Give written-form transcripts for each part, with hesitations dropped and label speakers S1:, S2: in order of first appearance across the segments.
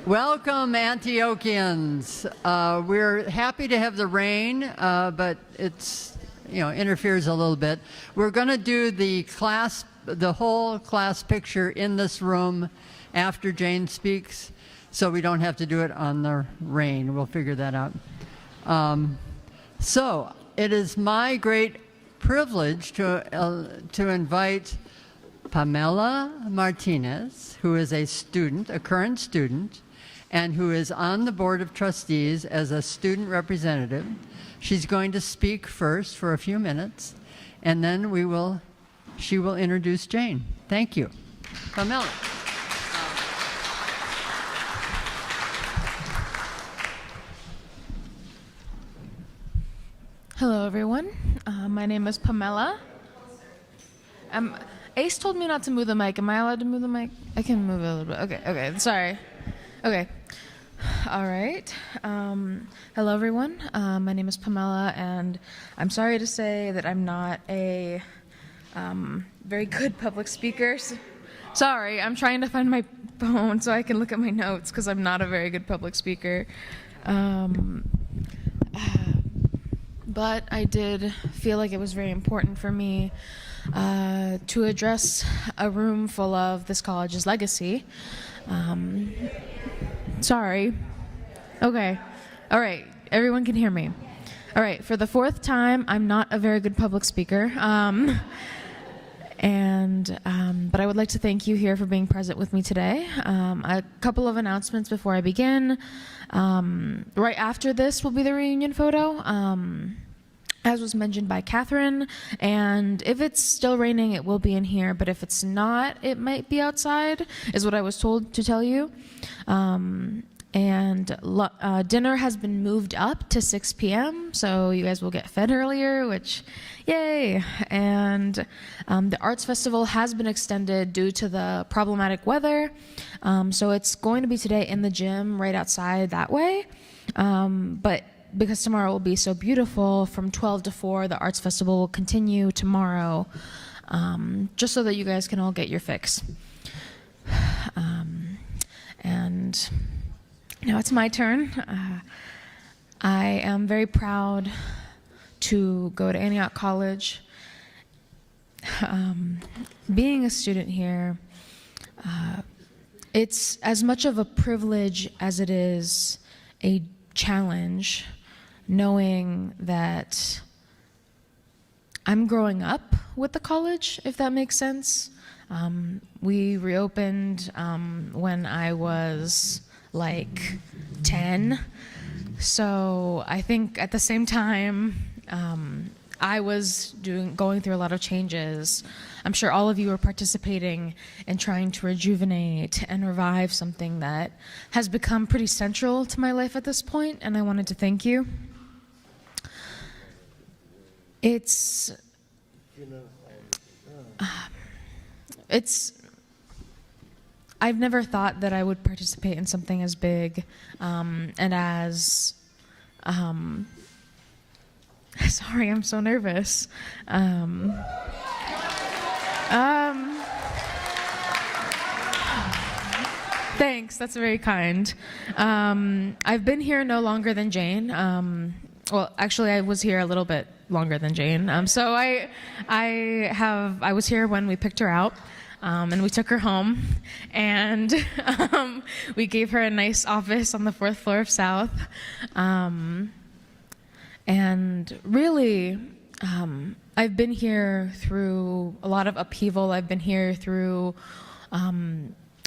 S1: Welcome, Antiochians. We're happy to have the rain, but it's, interferes a little bit. We're going to do the whole class picture in this room after Jane speaks, so we don't have to do it on the rain. We'll figure that out. So it is my great privilege to invite Pamela Martinez, who is a current student, and who is on the Board of Trustees as a student representative. She's going to speak first for a few minutes, and then she will introduce Jane. Thank you. Pamela.
S2: Hello, everyone. My name is Pamela. Ace told me not to move the mic. Am I allowed to move the mic? I can move it a little bit. Okay, sorry. Okay. All right. Hello, everyone. My name is Pamela, and I'm sorry to say that I'm not a very good public speaker. Sorry, I'm trying to find my phone so I can look at my notes because I'm not a very good public speaker. But I did feel like it was very important for me to address a room full of this college's legacy. Sorry. Okay. All right. Everyone can hear me. All right. For the fourth time, I'm not a very good public speaker. But I would like to thank you here for being present with me today. A couple of announcements before I begin. Right after this will be the reunion photo, as was mentioned by Catherine. And if it's still raining, it will be in here. But if it's not, it might be outside, is what I was told to tell you. Dinner has been moved up to 6 p.m., so you guys will get fed earlier, which, yay! And the Arts Festival has been extended due to the problematic weather, so it's going to be today in the gym right outside that way. But because tomorrow will be so beautiful, from 12 to 4, the Arts Festival will continue tomorrow, just so that you guys can all get your fix. And now it's my turn. I am very proud to go to Antioch College. Being a student here, it's as much of a privilege as it is a challenge, knowing that I'm growing up with the college, if that makes sense. We reopened when I was like 10, so I think at the same time I was going through a lot of changes. I'm sure all of you are participating in trying to rejuvenate and revive something that has become pretty central to my life at this point, and I wanted to thank you. I've never thought that I would participate in something as big and as sorry, I'm so nervous. Thanks, that's very kind. I've been here no longer than Jane. Well, actually, I was here a little bit longer than Jane. So I was here when we picked her out. And we took her home, and we gave her a nice office on the 4th floor of South. And really, I've been here through a lot of upheaval. I've been here through a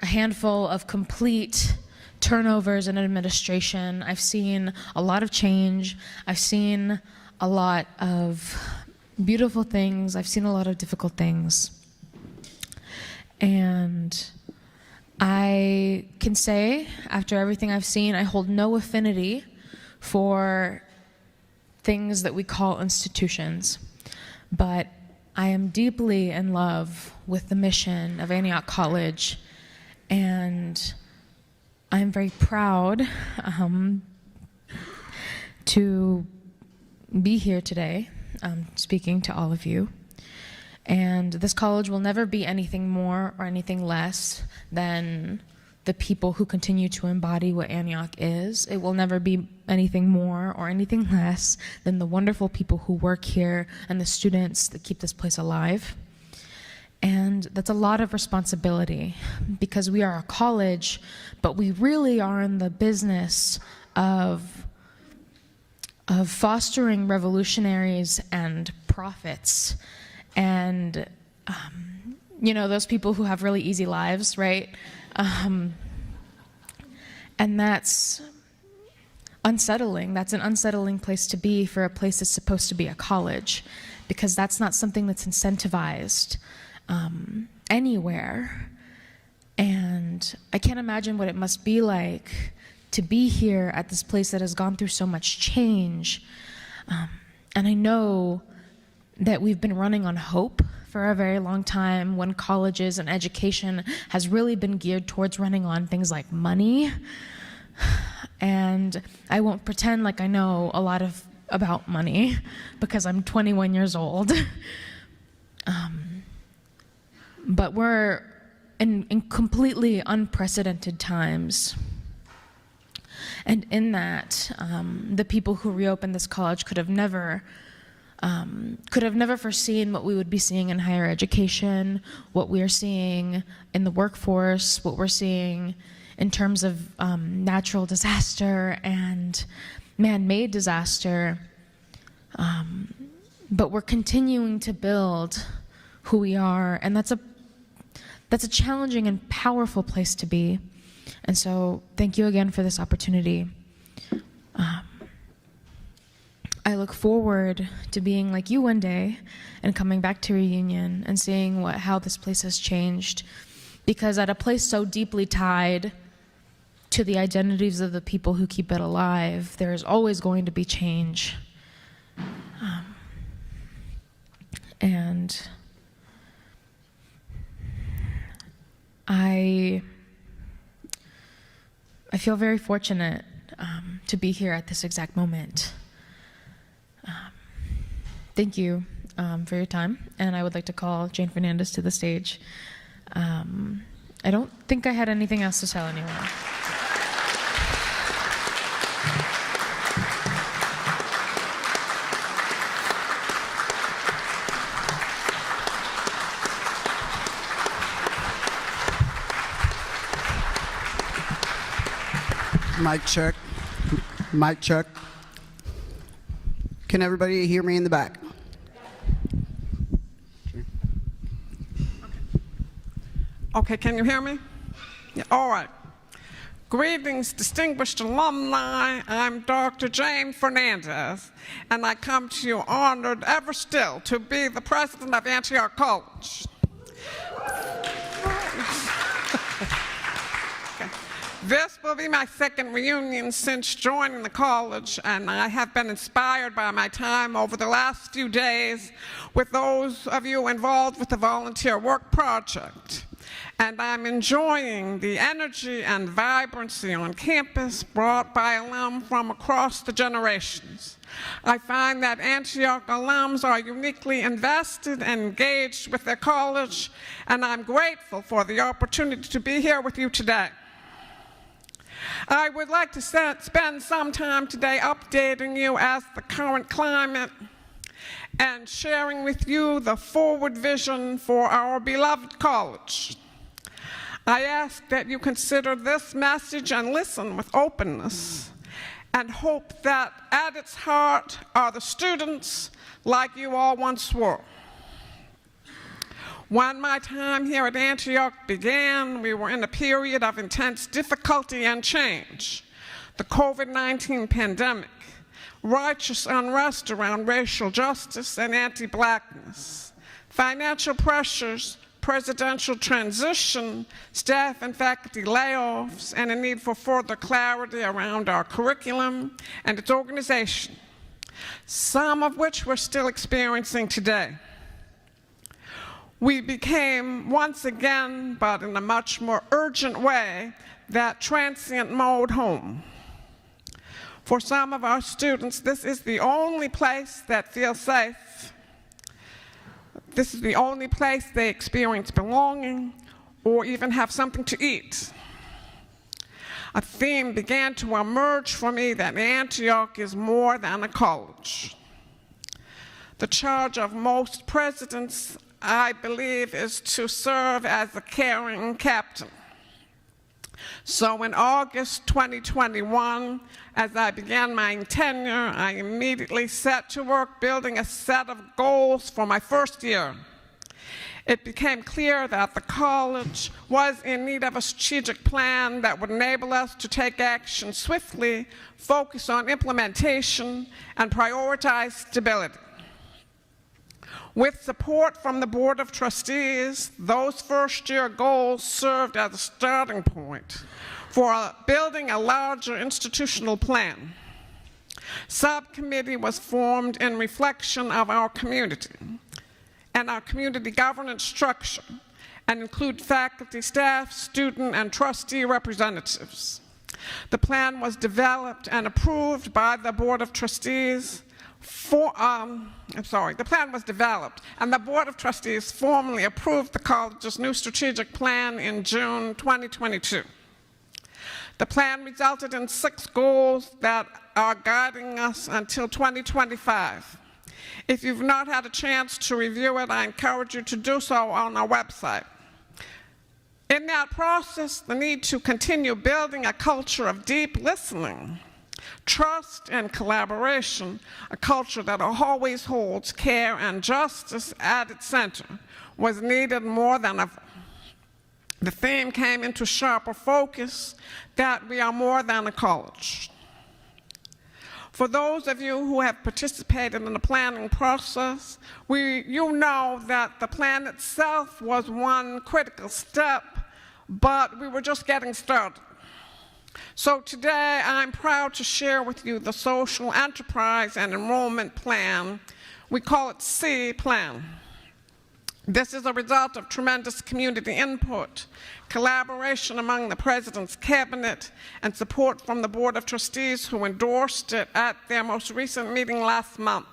S2: handful of complete turnovers in administration. I've seen a lot of change. I've seen a lot of beautiful things. I've seen a lot of difficult things. And I can say, after everything I've seen, I hold no affinity for things that we call institutions. But I am deeply in love with the mission of Antioch College, and I'm very proud to be here today, speaking to all of you. And this college will never be anything more or anything less than the people who continue to embody what Antioch is. It will never be anything more or anything less than the wonderful people who work here and the students that keep this place alive. And that's a lot of responsibility because we are a college, but we really are in the business of fostering revolutionaries and prophets. And, those people who have really easy lives, right? And that's unsettling. That's an unsettling place to be for a place that's supposed to be a college, because that's not something that's incentivized anywhere. And I can't imagine what it must be like to be here at this place that has gone through so much change. And I know that we've been running on hope for a very long time, when colleges and education has really been geared towards running on things like money. And I won't pretend like I know a lot about money because I'm 21 years old. But we're in completely unprecedented times. And in that, the people who reopened this college could have never foreseen what we would be seeing in higher education, what we are seeing in the workforce, what we're seeing in terms of natural disaster and man-made disaster. But we're continuing to build who we are, and that's a challenging and powerful place to be. And so thank you again for this opportunity. I look forward to being like you one day and coming back to Reunion and seeing how this place has changed. Because at a place so deeply tied to the identities of the people who keep it alive, there is always going to be change. And I feel very fortunate to be here at this exact moment. Thank you for your time, and I would like to call Jane Fernandes to the stage. I don't think I had anything else to tell anyone.
S3: Mic check. Mic check. Can everybody hear me in the back?
S4: Okay, can you hear me? Yeah, all right. Greetings, distinguished alumni. I'm Dr. Jane Fernandes, and I come to you honored ever still to be the president of Antioch College. This will be my second reunion since joining the college, and I have been inspired by my time over the last few days with those of you involved with the Volunteer Work Project. And I'm enjoying the energy and vibrancy on campus brought by alum from across the generations. I find that Antioch alums are uniquely invested and engaged with their college, and I'm grateful for the opportunity to be here with you today. I would like to spend some time today updating you as the current climate and sharing with you the forward vision for our beloved college. I ask that you consider this message and listen with openness, and hope that at its heart are the students like you all once were. When my time here at Antioch began, we were in a period of intense difficulty and change. The COVID-19 pandemic, righteous unrest around racial justice and anti-blackness, financial pressures, presidential transition, staff and faculty layoffs, and a need for further clarity around our curriculum and its organization, some of which we're still experiencing today. We became, once again, but in a much more urgent way, that transient mode home. For some of our students, this is the only place that feels safe. This is the only place they experience belonging or even have something to eat. a theme began to emerge for me that Antioch is more than a college. The charge of most presidents, I believe, is to serve as a caring captain. So in August 2021, as I began my tenure, I immediately set to work building a set of goals for my first year. It became clear that the college was in need of a strategic plan that would enable us to take action swiftly, focus on implementation, and prioritize stability. With support from the Board of Trustees, those first-year goals served as a starting point for building a larger institutional plan. Subcommittee was formed in reflection of our community and our community governance structure, and include faculty, staff, student, and trustee representatives. The plan was developed and approved by the Board of Trustees. The plan was developed, and the Board of Trustees formally approved the college's new strategic plan in June 2022. The plan resulted in 6 goals that are guiding us until 2025. If you've not had a chance to review it, I encourage you to do so on our website. In that process, the need to continue building a culture of deep listening, trust, and collaboration, a culture that always holds care and justice at its center, was needed more than ever. The theme came into sharper focus that we are more than a college. For those of you who have participated in the planning process, you know that the plan itself was one critical step, but we were just getting started. So today, I'm proud to share with you the Social Enterprise and Enrollment Plan. We call it C Plan. This is a result of tremendous community input, collaboration among the President's Cabinet, and support from the Board of Trustees, who endorsed it at their most recent meeting last month.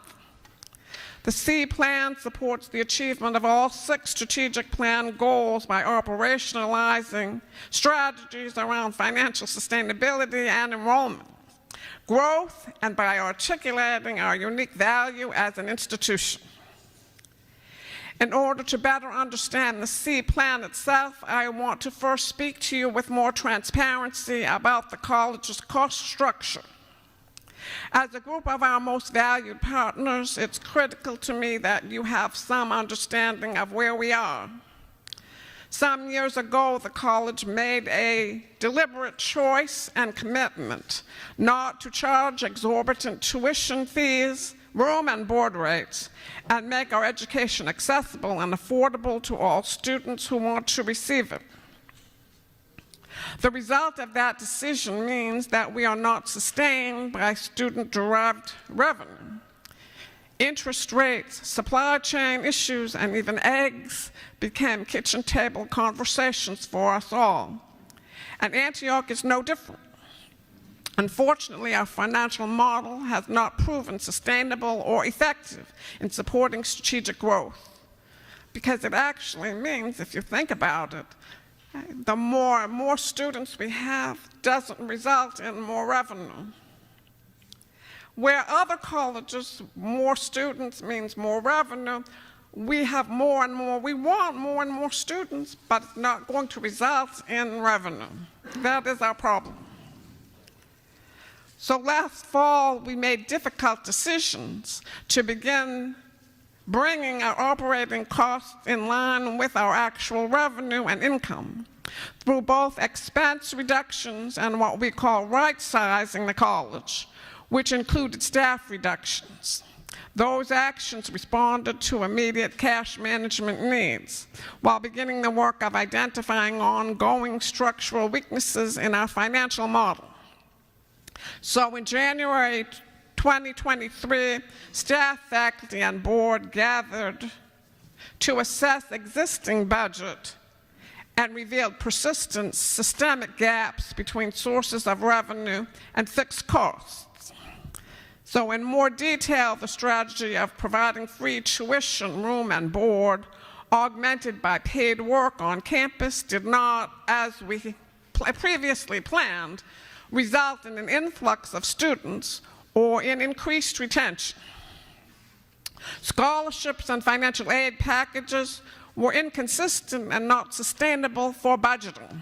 S4: The C Plan supports the achievement of all 6 strategic plan goals by operationalizing strategies around financial sustainability and enrollment, growth, and by articulating our unique value as an institution. In order to better understand the C Plan itself, I want to first speak to you with more transparency about the college's cost structure. As a group of our most valued partners, it's critical to me that you have some understanding of where we are. Some years ago, the college made a deliberate choice and commitment not to charge exorbitant tuition fees, room and board rates, and make our education accessible and affordable to all students who want to receive it. The result of that decision means that we are not sustained by student-derived revenue. Interest rates, supply chain issues, and even eggs became kitchen table conversations for us all. And Antioch is no different. Unfortunately, our financial model has not proven sustainable or effective in supporting strategic growth, because it actually means, if you think about it, the more students we have doesn't result in more revenue. Where other colleges, more students means more revenue, we have more and more, we want more and more students, but it's not going to result in revenue. That is our problem. So last fall, we made difficult decisions to begin bringing our operating costs in line with our actual revenue and income through both expense reductions and what we call right-sizing the college, which included staff reductions. Those actions responded to immediate cash management needs, while beginning the work of identifying ongoing structural weaknesses in our financial model. So in January 2023, staff, faculty, and board gathered to assess existing budget and revealed persistent systemic gaps between sources of revenue and fixed costs. So in more detail, the strategy of providing free tuition, room, and board, augmented by paid work on campus, did not, as we previously planned, result in an influx of students or in increased retention. Scholarships and financial aid packages were inconsistent and not sustainable for budgeting.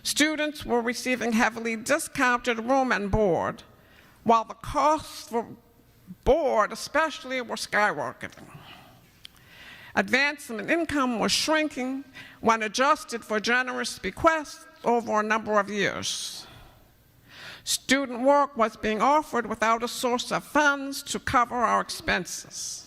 S4: Students were receiving heavily discounted room and board, while the costs for board especially were skyrocketing. Advancement income was shrinking when adjusted for generous bequests over a number of years. Student work was being offered without a source of funds to cover our expenses.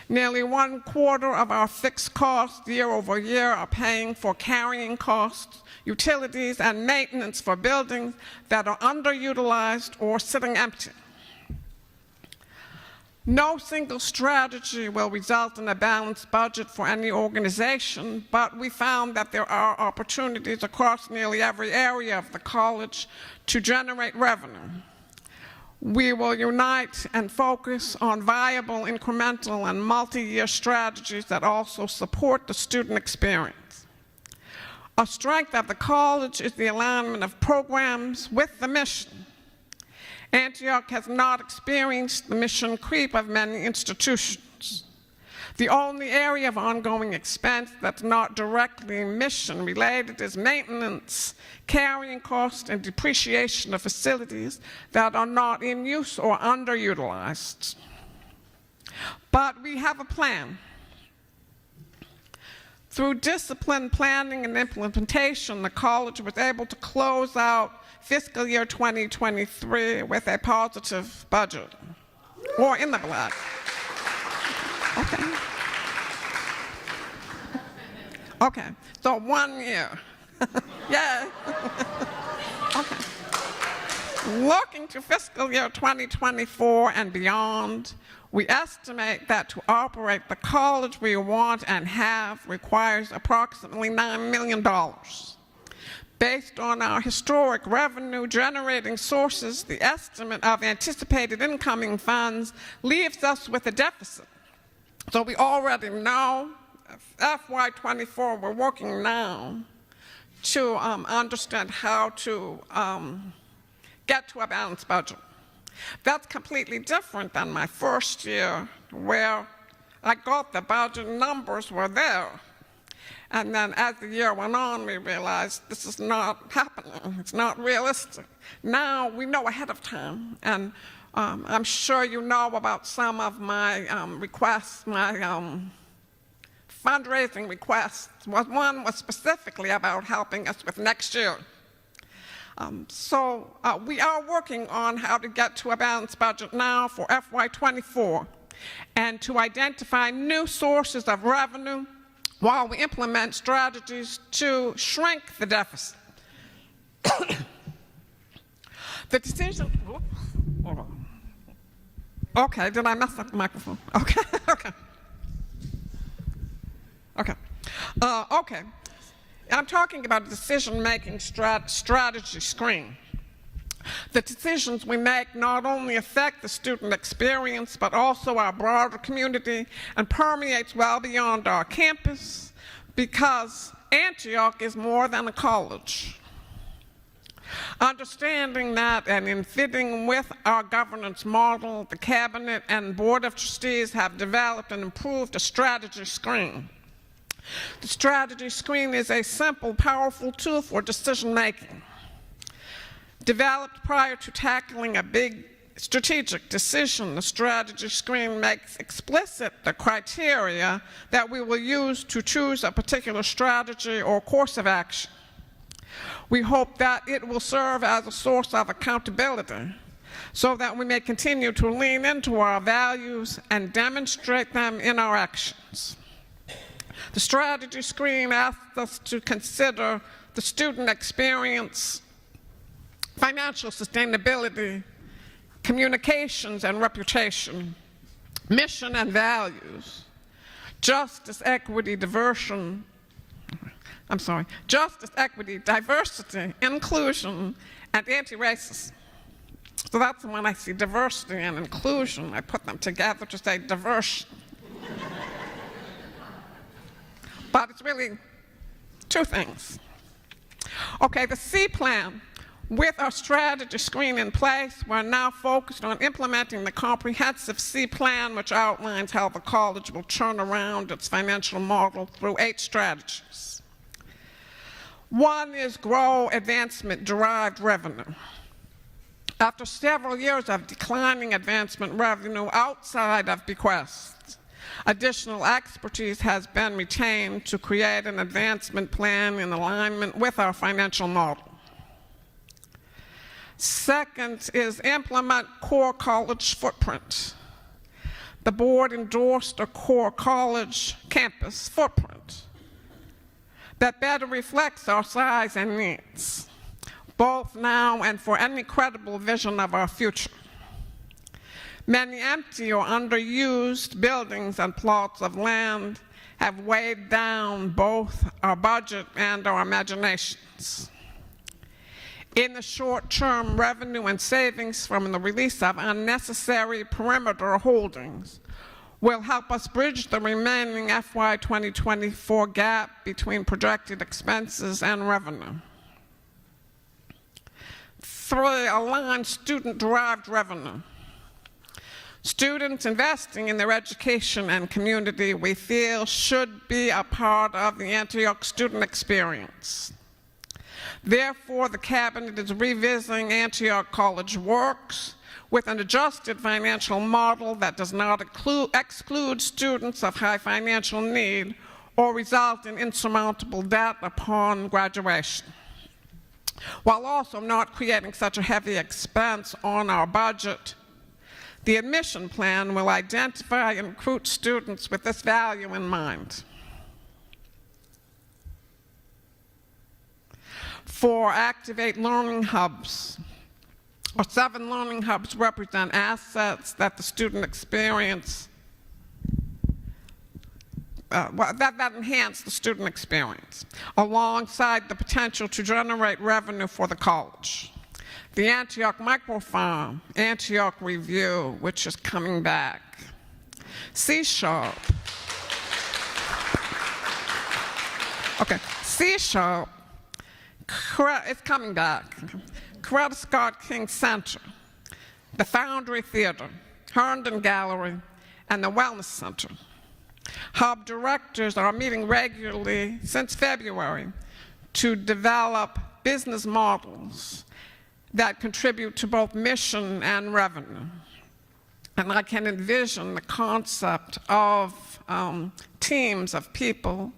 S4: Nearly 1/4 of our fixed costs year over year are paying for carrying costs, utilities, and maintenance for buildings that are underutilized or sitting empty. No single strategy will result in a balanced budget for any organization, but we found that there are opportunities across nearly every area of the college to generate revenue. We will unite and focus on viable, incremental, and multi-year strategies that also support the student experience. A strength of the college is the alignment of programs with the mission. Antioch has not experienced the mission creep of many institutions. The only area of ongoing expense that's not directly mission related is maintenance, carrying costs, and depreciation of facilities that are not in use or underutilized. But we have a plan. Through disciplined planning and implementation, the college was able to close out fiscal year 2023 with a positive budget, or in the black. Okay. Okay, so 1 year. Yeah. Okay. Looking to fiscal year 2024 and beyond, we estimate that to operate the college we want and have requires approximately $9 million. Based on our historic revenue generating sources, the estimate of anticipated incoming funds leaves us with a deficit. So we already know FY24, we're working now to understand how to get to a balanced budget. That's completely different than my first year, where I got the budget, numbers were there. And then as the year went on, we realized this is not happening. It's not realistic. Now we know ahead of time, and I'm sure you know about some of my requests, my fundraising requests. One was specifically about helping us with next year. So we are working on how to get to a balanced budget now for FY24 and to identify new sources of revenue while we implement strategies to shrink the deficit. The decision, hold on. Okay, did I mess up the microphone? Okay, okay. Okay, okay. I'm talking about a decision-making strategy screen. The decisions we make not only affect the student experience, but also our broader community and permeates well beyond our campus, because Antioch is more than a college. Understanding that, and in fitting with our governance model, the Cabinet and Board of Trustees have developed and improved a strategy screen. The strategy screen is a simple, powerful tool for decision-making. Developed prior to tackling a big strategic decision, the strategy screen makes explicit the criteria that we will use to choose a particular strategy or course of action. We hope that it will serve as a source of accountability so that we may continue to lean into our values and demonstrate them in our actions. The strategy screen asks us to consider the student experience, financial sustainability, communications and reputation, mission and values, justice, equity, diversity, inclusion, and anti-racist. So that's when I see diversity and inclusion, I put them together to say diversion. But it's really two things. Okay, the C plan. With our strategy screen in place, we're now focused on implementing the comprehensive C plan, which outlines how the college will turn around its financial model through 8 strategies. One is grow advancement-derived revenue. After several years of declining advancement revenue outside of bequests, additional expertise has been retained to create an advancement plan in alignment with our financial model. Second is implement core college footprint. The board endorsed a core college campus footprint that better reflects our size and needs, both now and for any credible vision of our future. Many empty or underused buildings and plots of land have weighed down both our budget and our imaginations. In the short term, revenue and savings from the release of unnecessary perimeter holdings will help us bridge the remaining FY 2024 gap between projected expenses and revenue. 3, align student-derived revenue. Students investing in their education and community, we feel, should be a part of the Antioch student experience. Therefore, the Cabinet is revisiting Antioch College Works with an adjusted financial model that does not exclude students of high financial need or result in insurmountable debt upon graduation, while also not creating such a heavy expense on our budget. The admission plan will identify and recruit students with this value in mind. 4, activate learning hubs. Our 7 learning hubs represent assets that the student experience, that enhance the student experience, alongside the potential to generate revenue for the college. The Antioch Microfarm, Antioch Review, which is coming back. C-Sharp. Okay, C-Sharp. It's coming back. Coretta Scott King Center, the Foundry Theater, Herndon Gallery, and the Wellness Center. Hub directors are meeting regularly since February to develop business models that contribute to both mission and revenue. And I can envision the concept of teams of people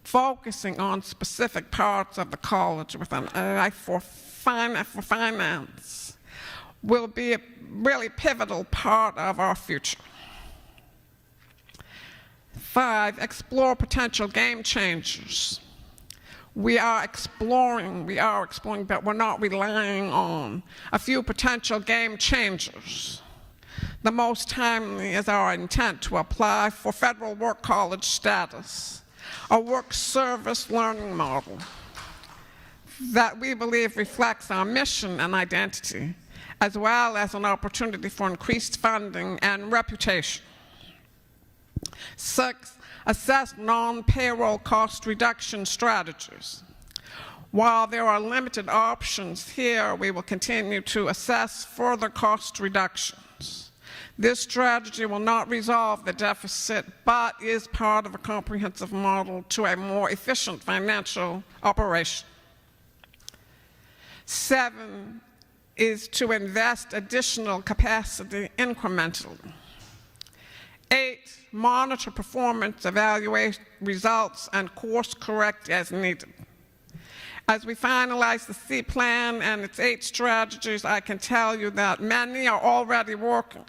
S4: focusing on specific parts of the college with an eye for finance will be a really pivotal part of our future. 5, explore potential game changers. We are exploring, but we're not relying on a few potential game changers. The most timely is our intent to apply for federal work college status, a work service learning model that we believe reflects our mission and identity, as well as an opportunity for increased funding and reputation. 6, assess non-payroll cost reduction strategies. While there are limited options here, we will continue to assess further cost reductions. This strategy will not resolve the deficit, but is part of a comprehensive model to a more efficient financial operation. 7 is to invest additional capacity incrementally. 8, monitor performance, evaluate results, and course correct as needed. As we finalize the C plan and its 8 strategies, I can tell you that many are already working.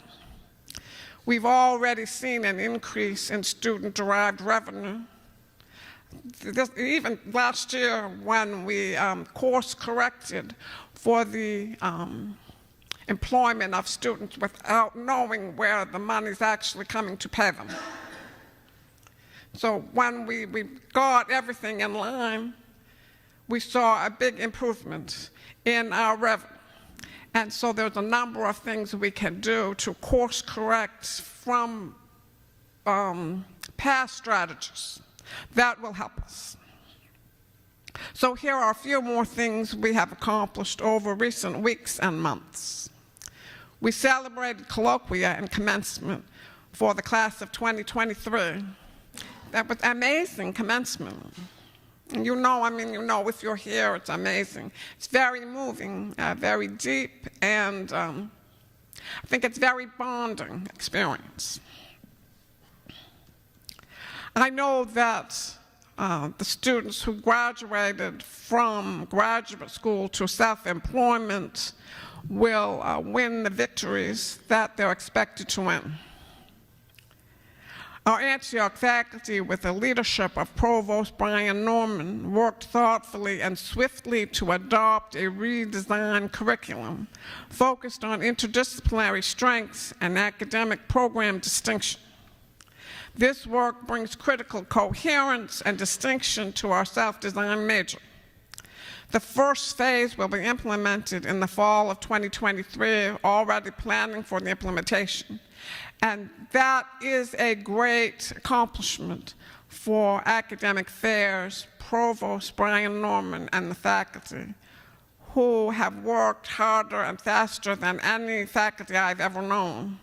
S4: We've already seen an increase in student-derived revenue. Even last year, when we course corrected for the employment of students without knowing where the money's actually coming to pay them. So when we got everything in line, we saw a big improvement in our revenue. And so there's a number of things we can do to course correct from past strategies that will help us. So here are a few more things we have accomplished over recent weeks and months. We celebrated colloquia and commencement for the class of 2023. That was amazing commencement. And you know, if you're here, it's amazing. It's very moving, very deep, and I think it's very bonding experience. I know that the students who graduated from graduate school to self-employment will win the victories that they're expected to win. Our Antioch faculty, with the leadership of Provost Brian Norman, worked thoughtfully and swiftly to adopt a redesigned curriculum focused on interdisciplinary strengths and academic program distinction. This work brings critical coherence and distinction to our self-designed major. The first phase will be implemented in the fall of 2023, already planning for the implementation. And that is a great accomplishment for academic affairs, Provost Brian Norman and the faculty, who have worked harder and faster than any faculty I've ever known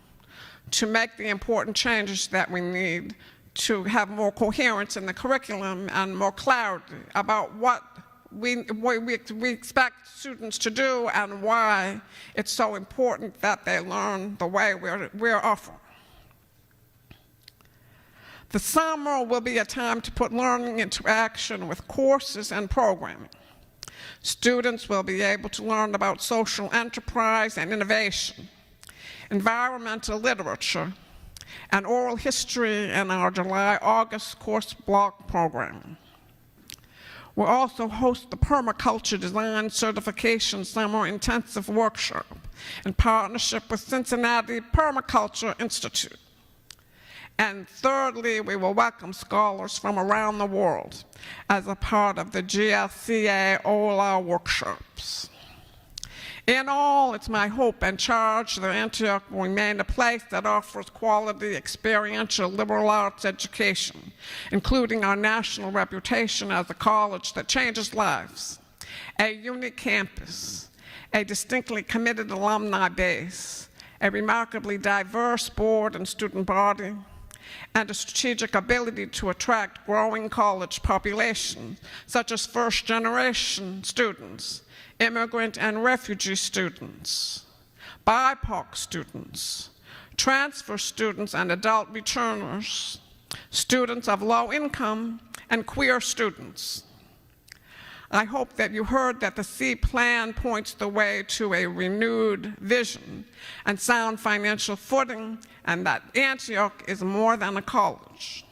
S4: to make the important changes that we need to have more coherence in the curriculum and more clarity about what we expect students to do and why it's so important that they learn the way we're offering. The summer will be a time to put learning into action with courses and programming. Students will be able to learn about social enterprise and innovation, environmental literature, and oral history in our July-August course block program. We'll also host the Permaculture Design Certification Summer Intensive Workshop in partnership with Cincinnati Permaculture Institute. And thirdly, we will welcome scholars from around the world as a part of the GLCA OLA workshops. In all, it's my hope and charge that Antioch will remain a place that offers quality, experiential liberal arts education, including our national reputation as a college that changes lives, a unique campus, a distinctly committed alumni base, a remarkably diverse board and student body, and a strategic ability to attract growing college population, such as first-generation students, immigrant and refugee students, BIPOC students, transfer students and adult returners, students of low income, and queer students. I hope that you heard that the C plan points the way to a renewed vision and sound financial footing, and that Antioch is more than a college.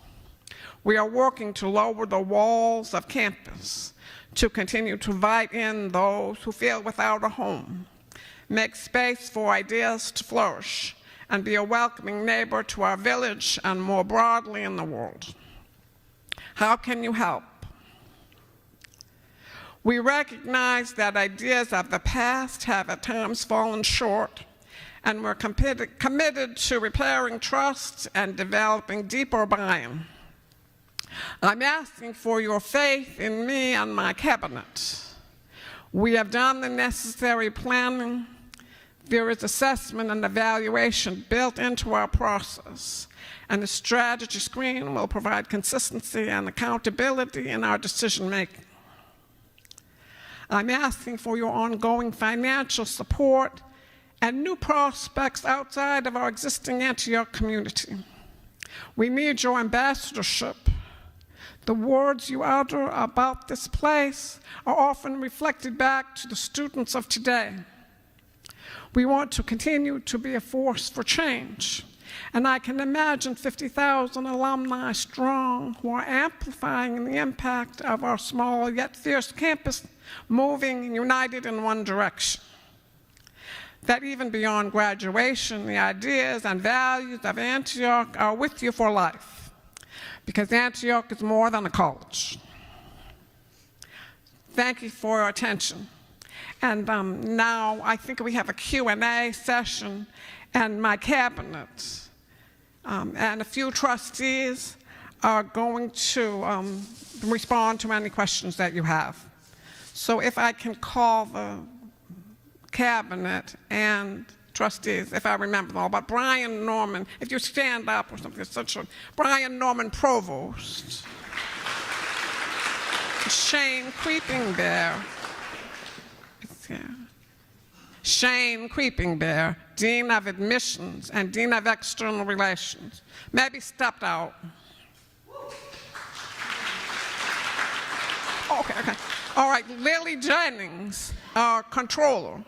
S4: We are working to lower the walls of campus, to continue to invite in those who feel without a home, make space for ideas to flourish, and be a welcoming neighbor to our village and more broadly in the world. How can you help? We recognize that ideas of the past have at times fallen short, and we're committed to repairing trust and developing deeper buy-in. I'm asking for your faith in me and my cabinet. We have done the necessary planning. There is assessment and evaluation built into our process, and the strategy screen will provide consistency and accountability in our decision-making. I'm asking for your ongoing financial support and new prospects outside of our existing Antioch community. We need your ambassadorship. The words you utter about this place are often reflected back to the students of today. We want to continue to be a force for change, and I can imagine 50,000 alumni strong who are amplifying the impact of our small yet fierce campus, moving united in one direction. That even beyond graduation, the ideas and values of Antioch are with you for life, because Antioch is more than a college. Thank you for your attention. And now I think we have a Q&A session, and my cabinet and a few trustees are going to respond to any questions that you have. So if I can call the cabinet and trustees, if I remember them all, but Brian Norman, if you stand up or something, such a Brian Norman Provost, Shane Creeping Bear, Shane Creeping Bear, Dean of Admissions and Dean of External Relations, maybe stepped out. Okay. All right, Lily Jennings, our controller.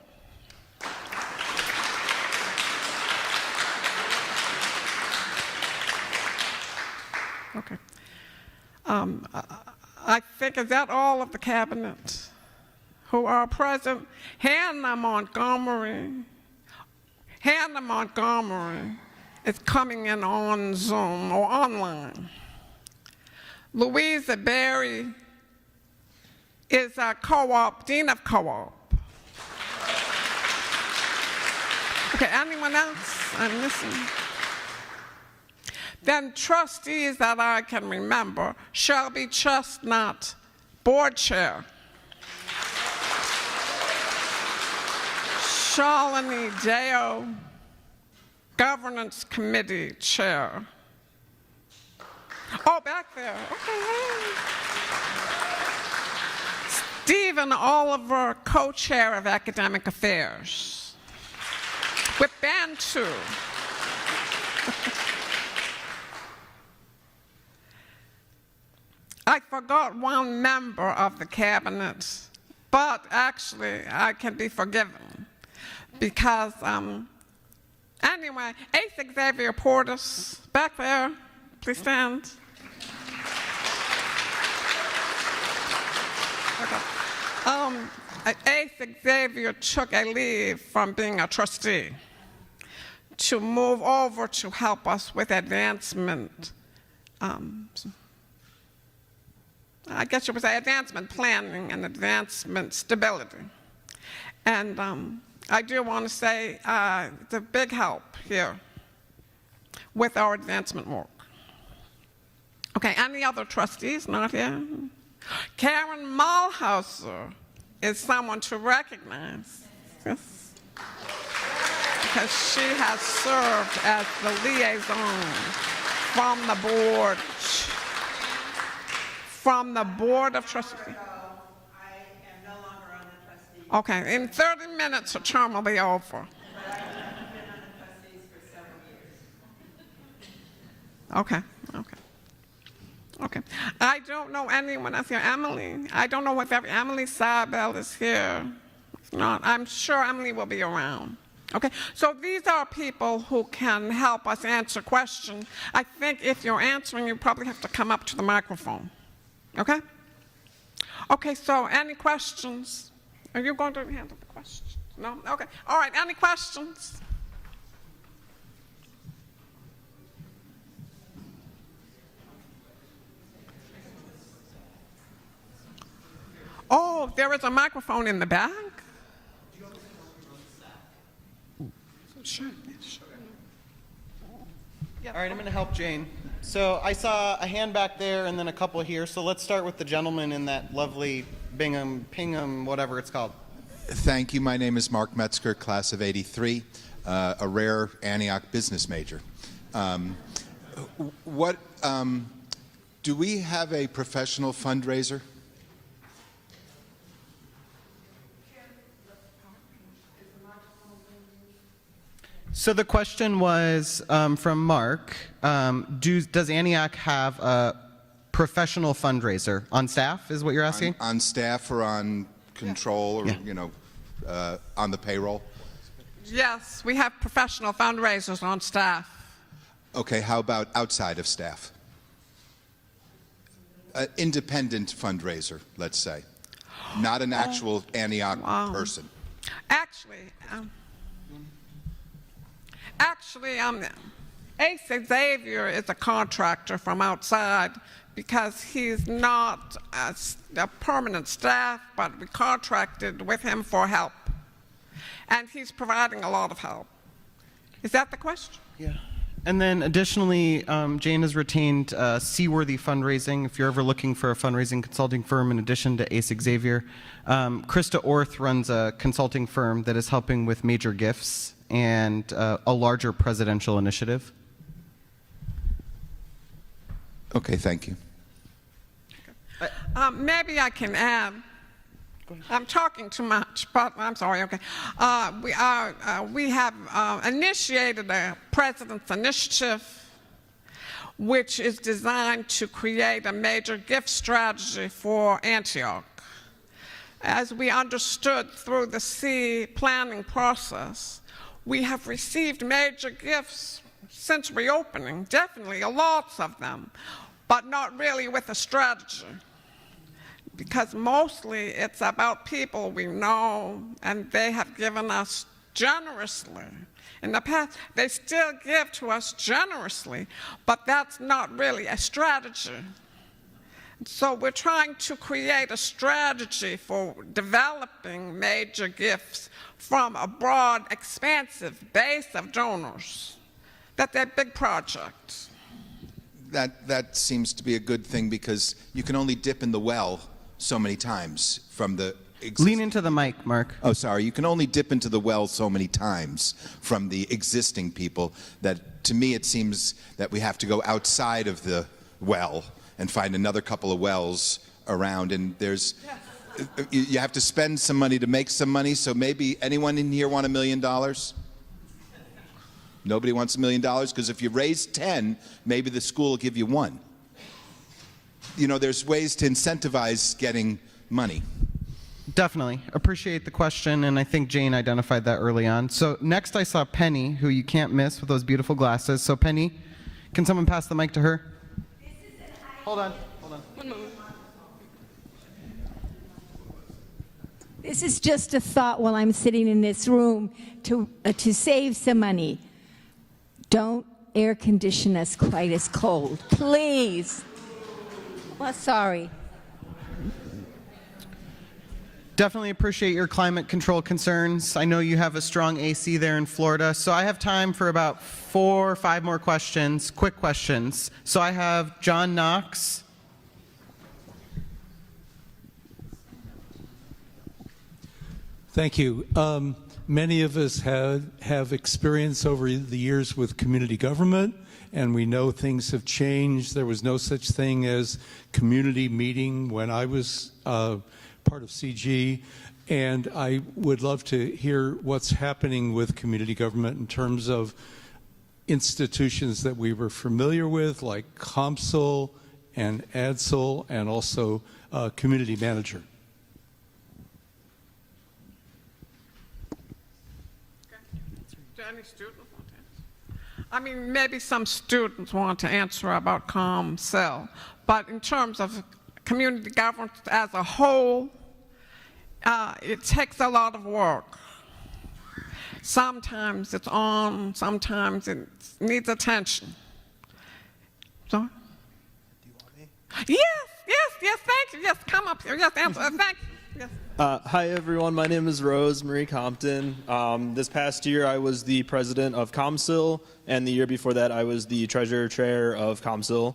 S4: Okay. I think, is that all of the cabinet who are present? Hannah Montgomery is coming in on Zoom or online. Louisa Berry is our co-op, Dean of Co-op. Okay, anyone else I'm missing? Then trustees that I can remember, Shelby Chestnut, board chair. Shalini Deo, governance committee chair. Oh, back there, okay. Stephen Oliver, co-chair of academic affairs. With Bantu. I forgot one member of the cabinet, but actually I can be forgiven because, anyway, Ace Xavier Portis, back there, please stand. Okay. Ace Xavier took a leave from being a trustee to move over to help us with advancement. I guess you would say advancement planning and advancement stability. And I do want to say it's a big help here with our advancement work. Okay, any other trustees not here? Karen Mulhauser is someone to recognize. Yes. Because she has served as the liaison from the board of trustees.
S5: I am no longer on the trustees.
S4: Okay, in 30 minutes, her term will be over.
S5: But I've been on the trustees for several years.
S4: Okay. I don't know anyone else here. Emily, I don't know if Emily Sabel is here. If not, I'm sure Emily will be around. Okay, so these are people who can help us answer questions. I think if you're answering, you probably have to come up to the microphone. Okay? Okay, so any questions? Are you going to handle the questions? No? Okay. All right, any questions? Oh, there is a microphone in the back? Sure.
S6: All right, I'm going to help Jane. So I saw a hand back there and then a couple here. So let's start with the gentleman in that lovely Pingham, whatever it's called.
S7: Thank you. My name is Mark Metzger, class of '83, a rare Antioch business major. Do we have a professional fundraiser?
S6: So the question was from Mark, does Antioch have a professional fundraiser on staff, is what you're asking?
S7: On staff or on control or,
S6: Yeah.
S7: on the payroll?
S4: Yes, we have professional fundraisers on staff.
S7: Okay, how about outside of staff? Independent fundraiser, let's say. Not an actual Antioch person.
S4: Actually, Ace Xavier is a contractor from outside because he's not a permanent staff, but we contracted with him for help. And he's providing a lot of help. Is that the question?
S6: Yeah. And then additionally, Jane has retained Seaworthy Fundraising. If you're ever looking for a fundraising consulting firm in addition to Ace Xavier, Krista Orth runs a consulting firm that is helping with major gifts and a larger presidential initiative.
S7: Okay, thank you.
S4: Maybe I can add. I'm talking too much, but I'm sorry. Okay, we have initiated a President's Initiative, which is designed to create a major gift strategy for Antioch. As we understood through the C planning process, we have received major gifts since reopening, definitely lots of them, but not really with a strategy. Because mostly it's about people we know, and they have given us generously. In the past, they still give to us generously, but that's not really a strategy. So we're trying to create a strategy for developing major gifts from a broad, expansive base of donors. That they're big projects.
S7: That seems to be a good thing because you can only dip in the well so many times from the
S6: Lean into the mic, Mark.
S7: Oh, sorry. You can only dip into the well so many times from the existing people that, to me, it seems that we have to go outside of the well and find another couple of wells around. And there's, you have to spend some money to make some money. So maybe anyone in here want $1 million? Nobody wants $1 million? Because if you raise 10, maybe the school will give you 1. You know, there's ways to incentivize getting money.
S6: Definitely. Appreciate the question, and I think Jane identified that early on. So next I saw Penny, who you can't miss with those beautiful glasses. So Penny, can someone pass the mic to her? Hold on.
S8: One moment.
S9: This is just a thought while I'm sitting in this room to save some money. Don't air condition us quite as cold, please. Well, sorry.
S6: Definitely appreciate your climate control concerns. I know you have a strong AC there in Florida. So I have time for about 4 or 5 more questions, quick questions. So I have John Knox.
S10: Thank you. Many of us have experience over the years with community government, and we know things have changed. There was no such thing as community meeting when I was part of CG, and I would love to hear what's happening with community government in terms of institutions that we were familiar with, like COMSOL and ADSOL, and also community manager.
S4: Any student want to answer? I mean, maybe some students want to answer about COMSEL, but in terms of community government as a whole, it takes a lot of work. Sometimes it's on, sometimes it needs attention. Sorry? Do you want me? Yes, thank you. Yes, come up here. Yes, answer. Thank you. Yes.
S11: Hi, everyone. My name is Rose Marie Compton. This past year, I was the president of COMSIL, and the year before that, I was the treasurer chair of COMSIL.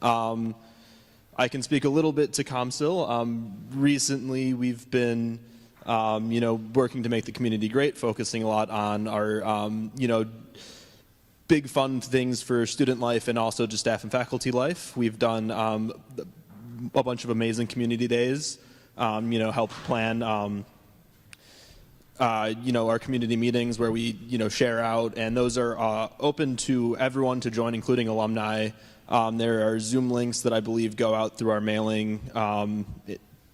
S11: I can speak a little bit to COMSIL. Recently, we've been, working to make the community great, focusing a lot on our, big fun things for student life and also just staff and faculty life. We've done a bunch of amazing community days. Help plan, our community meetings where we, share out, and those are open to everyone to join, including alumni. There are Zoom links that I believe go out through our mailing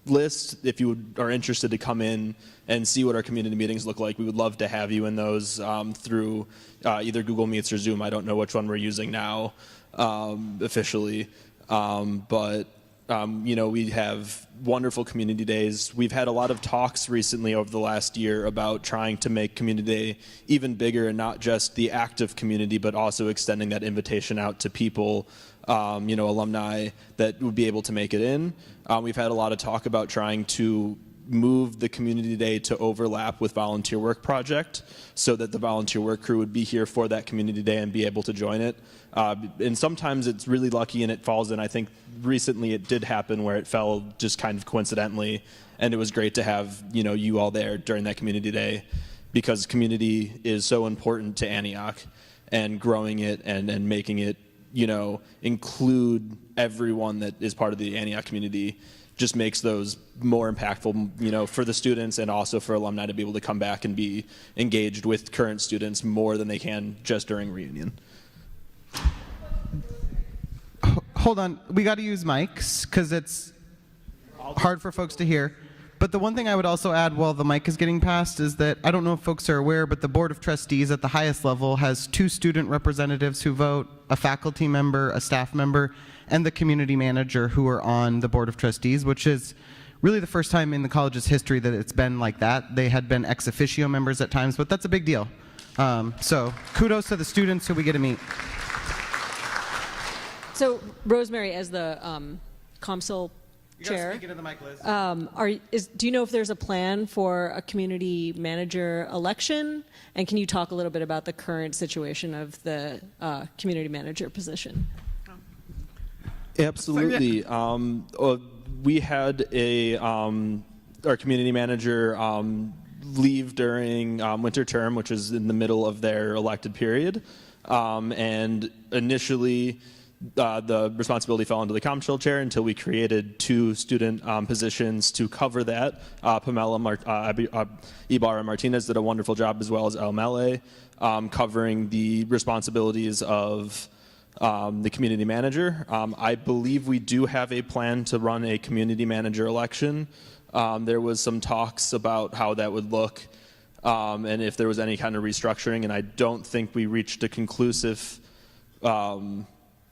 S11: list. If you are interested to come in and see what our community meetings look like, we would love to have you in those through either Google Meets or Zoom. I don't know which one we're using now officially, but we have wonderful community days. We've had a lot of talks recently over the last year about trying to make Community Day even bigger, and not just the active community, but also extending that invitation out to people, alumni that would be able to make it in. We've had a lot of talk about trying to move the community day to overlap with volunteer work project so that the volunteer work crew would be here for that community day and be able to join it. And sometimes it's really lucky and it falls in. I think recently it did happen where it fell just kind of coincidentally, and it was great to have you all there during that community day, because community is so important to Antioch, and growing it and making it include everyone that is part of the Antioch community just makes those more impactful, for the students and also for alumni to be able to come back and be engaged with current students more than they can just during reunion.
S6: Hold on, we got to use mics because it's hard for folks to hear. But the one thing I would also add while the mic is getting passed is that I don't know if folks are aware, but the Board of Trustees at the highest level has 2 student representatives who vote, a faculty member, a staff member, and the community manager who are on the Board of Trustees, which is really the first time in the college's history that it's been like that. They had been ex officio members at times, but that's a big deal. So kudos to the students who we get to meet.
S8: So Rosemary, as the COMSOL chair,
S6: speak into the mic, Liz.
S8: Do you know if there's a plan for a community manager election? And can you talk a little bit about the current situation of the community manager position?
S11: Absolutely. We had our community manager leave during winter term, which is in the middle of their elected period. And initially, the responsibility fell into the COMSOL chair until we created 2 student positions to cover that. Pamela Ibarra Martinez did a wonderful job, as well as El Mele, covering the responsibilities of the community manager. I believe we do have a plan to run a community manager election. There was some talks about how that would look and if there was any kind of restructuring, and I don't think we reached a conclusive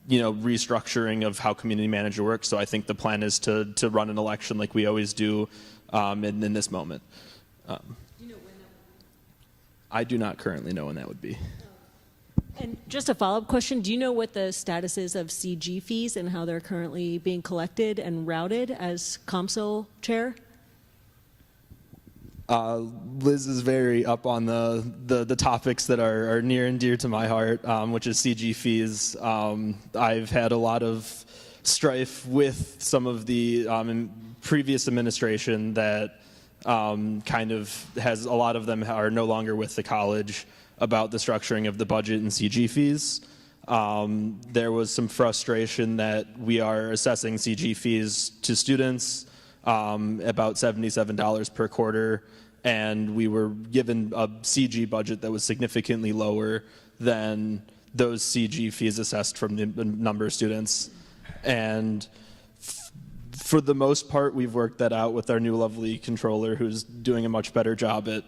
S11: restructuring of how community manager works. So I think the plan is to run an election like we always do in this moment.
S8: Do you know when that would be?
S11: I do not currently know when that would be.
S8: And just a follow-up question, do you know what the status is of CG fees and how they're currently being collected and routed as COMSOL chair?
S11: Liz is very up on the topics that are near and dear to my heart, which is CG fees. I've had a lot of strife with some of the previous administration that kind of has, a lot of them are no longer with the college, about the structuring of the budget and CG fees. There was some frustration that we are assessing CG fees to students about $77 per quarter, and we were given a CG budget that was significantly lower than those CG fees assessed from the number of students. And for the most part, we've worked that out with our new lovely controller, who's doing a much better job at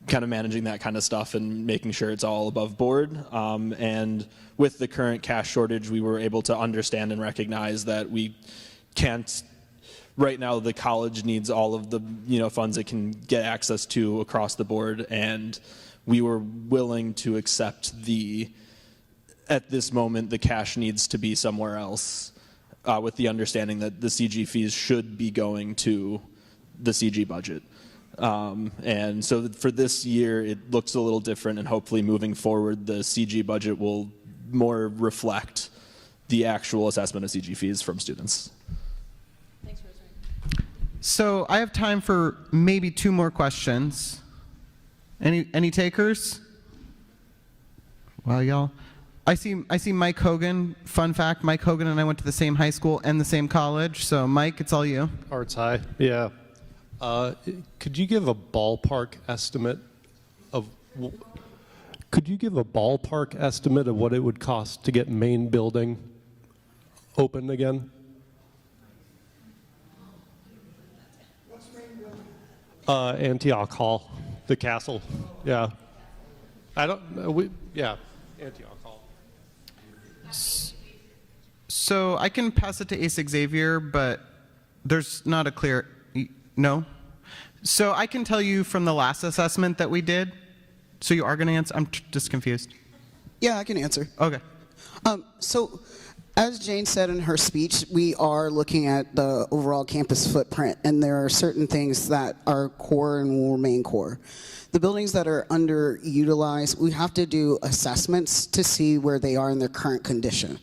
S11: kind of managing that kind of stuff and making sure it's all above board. And with the current cash shortage, we were able to understand and recognize that we can't, right now the college needs all of the funds it can get access to across the board, and we were willing to accept at this moment, the cash needs to be somewhere else, with the understanding that the CG fees should be going to the CG budget. And so for this year, it looks a little different, and hopefully moving forward, the CG budget will more reflect the actual assessment of CG fees from students.
S8: Thanks, Rosemary.
S6: So I have time for maybe 2 more questions. Any takers? Well, y'all. I see Mike Hogan. Fun fact, Mike Hogan and I went to the same high school and the same college. So Mike, it's all you.
S12: Arts High, yeah. Could you give a ballpark estimate of what it would cost to get main building open again?
S3: What's main building?
S12: Antioch Hall, the castle. Yeah. Antioch Hall.
S6: So I can pass it to Ace Xavier, but there's not a clear. No? So I can tell you from the last assessment that we did. So you are going to answer? I'm just confused.
S3: Yeah, I can answer.
S6: Okay.
S3: So
S13: As Jane said in her speech, we are looking at the overall campus footprint, and there are certain things that are core and will remain core. The buildings that are underutilized, we have to do assessments to see where they are in their current condition.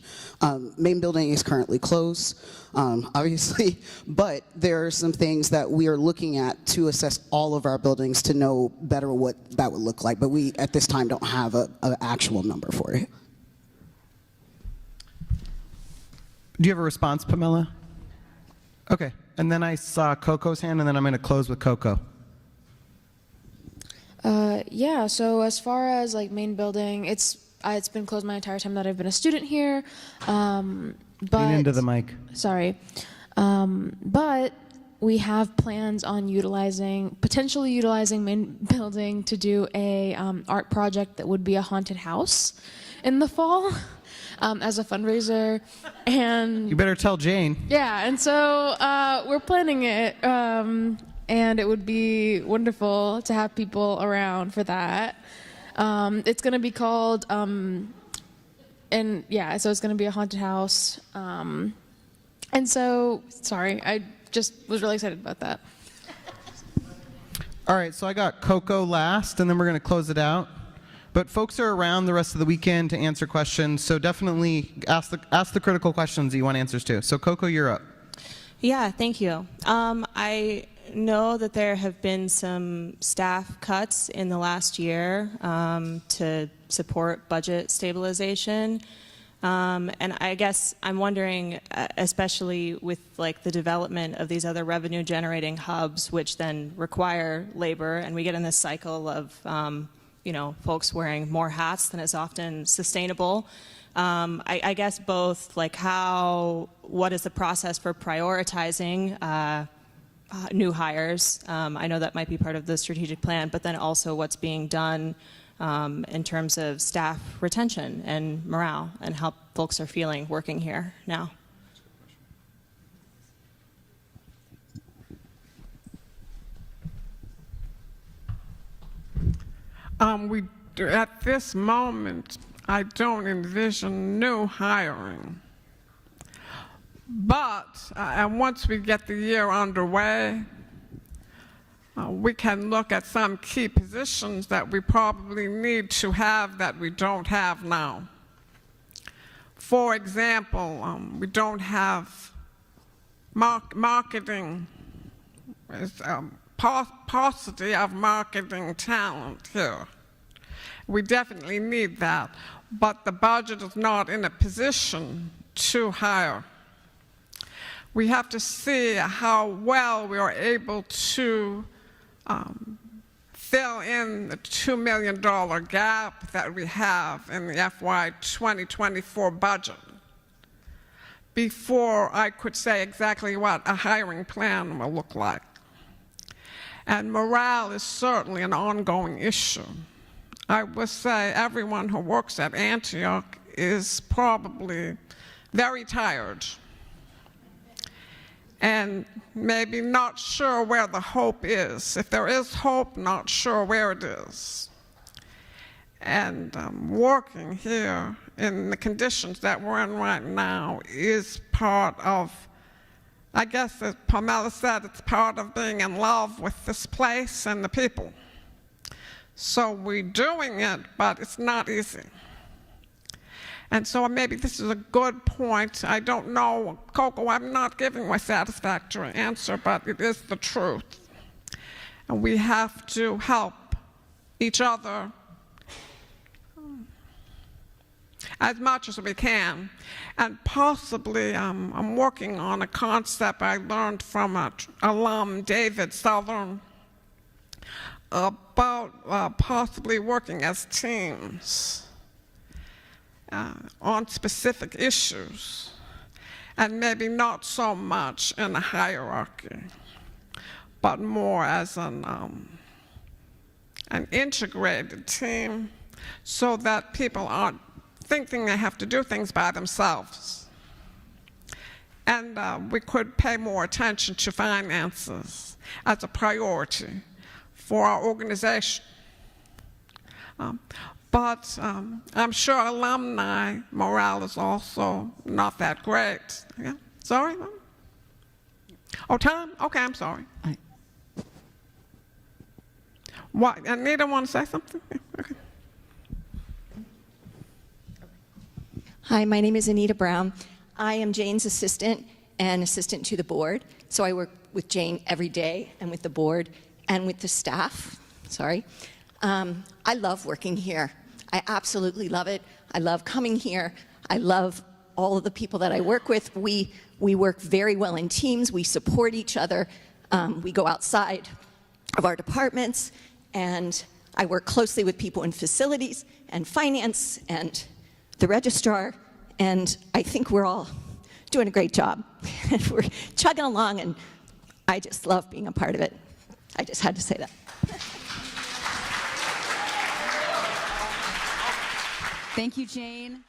S13: Main building is currently closed, obviously, but there are some things that we are looking at to assess all of our buildings to know better what that would look like, but we, at this time, don't have an actual number for it.
S6: Do you have a response, Pamela? Okay, and then I saw Coco's hand, and then I'm going to close with Coco.
S2: Yeah, so as far as like main building, it's been closed my entire time that I've been a student here. But
S6: Lean into the mic.
S2: Sorry. But we have plans on potentially utilizing main building to do a art project that would be a haunted house in the fall as a fundraiser. And
S6: you better tell Jane.
S2: yeah, and so we're planning it. And it would be wonderful to have people around for that. It's going to be called, so it's going to be a haunted house. And so, sorry, I just was really excited about that.
S6: All right, so I got Coco last, and then we're going to close it out. But folks are around the rest of the weekend to answer questions, so definitely ask the critical questions that you want answers to. So Coco, you're up.
S14: Yeah, thank you. I know that there have been some staff cuts in the last year to support budget stabilization. And I guess I'm wondering, especially with like the development of these other revenue generating hubs, which then require labor, and we get in this cycle of folks wearing more hats than is often sustainable. I guess both like what is the process for prioritizing new hires? I know that might be part of the strategic plan, but then also what's being done in terms of staff retention and morale and how folks are feeling working here now.
S4: At this moment, I don't envision new hiring. But once we get the year underway, we can look at some key positions that we probably need to have that we don't have now. For example, we don't have marketing, paucity of marketing talent here. We definitely need that, but the budget is not in a position to hire. We have to see how well we are able to fill in the $2 million gap that we have in the FY 2024 budget before I could say exactly what a hiring plan will look like. And morale is certainly an ongoing issue. I would say everyone who works at Antioch is probably very tired and maybe not sure where the hope is. If there is hope, not sure where it is. And working here in the conditions that we're in right now is part of, I guess as Pamela said, it's part of being in love with this place and the people. So we're doing it, but it's not easy. And so maybe this is a good point. I don't know, Coco, I'm not giving a satisfactory answer, but it is the truth. And we have to help each other as much as we can. And possibly, I'm working on a concept I learned from an alum, David Southern, about possibly working as teams on specific issues, and maybe not so much in a hierarchy, but more as an integrated team so that people aren't thinking they have to do things by themselves. And we could pay more attention to finances as a priority for our organization. But I'm sure alumni morale is also not that great. Yeah? Sorry? Oh, Tom? Okay, I'm sorry. What? Anita want to say something? Okay.
S15: Hi, my name is Anita Brown. I am Jane's assistant and assistant to the board. So I work with Jane every day and with the board and with the staff. Sorry. I love working here. I absolutely love it. I love coming here. I love all of the people that I work with. We work very well in teams. We support each other. We go outside of our departments, and I work closely with people in facilities and finance and the registrar, and I think we're all doing a great job. We're chugging along, and I just love being a part of it. I just had to say that.
S16: Thank you, Jane.